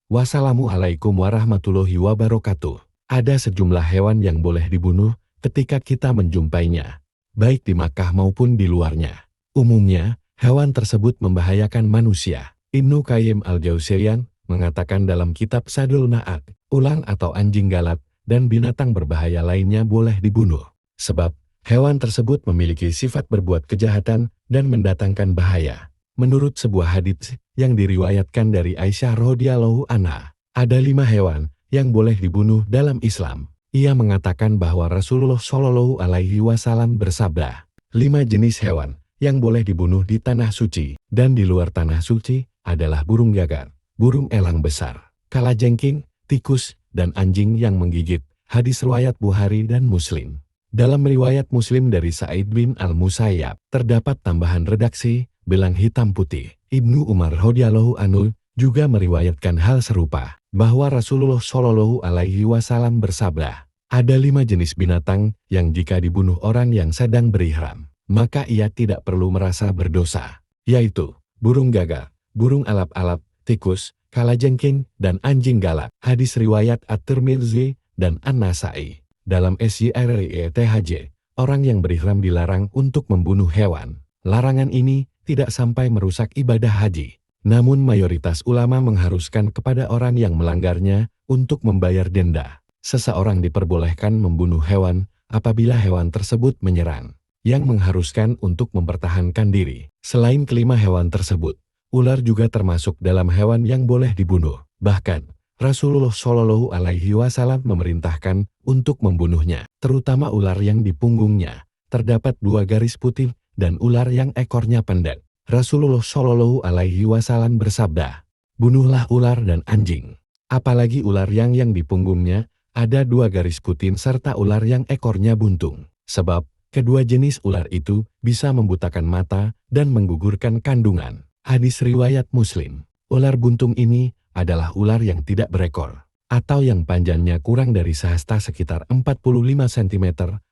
Wassalamualaikum warahmatullahi wabarakatuh. Ada sejumlah hewan yang boleh dibunuh ketika kita menjumpainya, baik di Makkah maupun di luarnya. Umumnya, hewan tersebut membahayakan manusia. Ibnu Qayyim al-Jauziyyan mengatakan dalam kitab Zadul Ma'ad, ulang atau anjing galak dan binatang berbahaya lainnya boleh dibunuh. Sebab, hewan tersebut memiliki sifat berbuat kejahatan dan mendatangkan bahaya. Menurut sebuah hadits yang diriwayatkan dari Aisyah radhiyallahu anha, ada 5 hewan yang boleh dibunuh dalam Islam. Ia mengatakan bahwa Rasulullah Shallallahu Alaihi Wasallam bersabda, 5 jenis hewan yang boleh dibunuh di tanah suci dan di luar tanah suci adalah burung gagak, burung elang besar, kalajengking, tikus, dan anjing yang menggigit. Hadis riwayat Bukhari dan Muslim. Dalam riwayat Muslim dari Sa'id bin al-Musayyab, terdapat tambahan redaksi belang hitam putih. Ibnu Umar radhiyallahu anhu juga meriwayatkan hal serupa, bahwa Rasulullah Shallallahu Alaihi Wasallam bersabda, ada 5 jenis binatang yang jika dibunuh orang yang sedang berihram, maka ia tidak perlu merasa berdosa, yaitu burung gagak, burung alap-alap, tikus, kalajengking, dan anjing galak. Hadis riwayat At-Tirmidzi dan An-Nasai. Dalam SYRIETHJ, orang yang berihram dilarang untuk membunuh hewan. Larangan ini tidak sampai merusak ibadah haji. Namun mayoritas ulama mengharuskan kepada orang yang melanggarnya untuk membayar denda. Seseorang diperbolehkan membunuh hewan apabila hewan tersebut menyerang, yang mengharuskan untuk mempertahankan diri. Selain kelima hewan tersebut, ular juga termasuk dalam hewan yang boleh dibunuh. Bahkan, Rasulullah Shallallahu Alaihi Wasallam memerintahkan untuk membunuhnya, terutama ular yang di punggungnya terdapat 2 garis putih dan ular yang ekornya pendek. Rasulullah Shallallahu Alaihi Wasallam bersabda, bunuhlah ular dan anjing, apalagi ular yang di punggungnya ada 2 garis putih serta ular yang ekornya buntung, sebab kedua jenis ular itu bisa membutakan mata dan menggugurkan kandungan. Hadis riwayat Muslim. Ular buntung ini adalah ular yang tidak berekor, atau yang panjangnya kurang dari sehasta sekitar 45 cm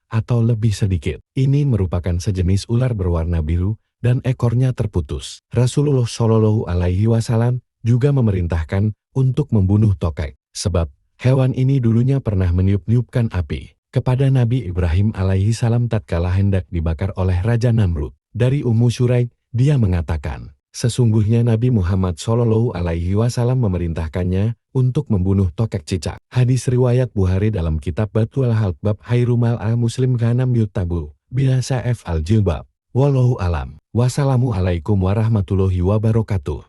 atau lebih sedikit. Ini merupakan sejenis ular berwarna biru dan ekornya terputus. Rasulullah Shallallahu Alaihi Wasallam juga memerintahkan untuk membunuh tokek, sebab hewan ini dulunya pernah meniup-niupkan api kepada Nabi Ibrahim alaihi salam tatkala hendak dibakar oleh Raja Namrud. Dari Ummu Syuraik, dia mengatakan, sesungguhnya Nabi Muhammad Shallallahu Alaihi Wasallam memerintahkannya untuk membunuh tokek cicak. Hadis riwayat Bukhari dalam kitab Batul Halbab Hairumal al-Muslim Ghanam Yutabu bila Sa'ef al-Jilbab. Wallahu alam. Wassalamualaikum warahmatullahi wabarakatuh.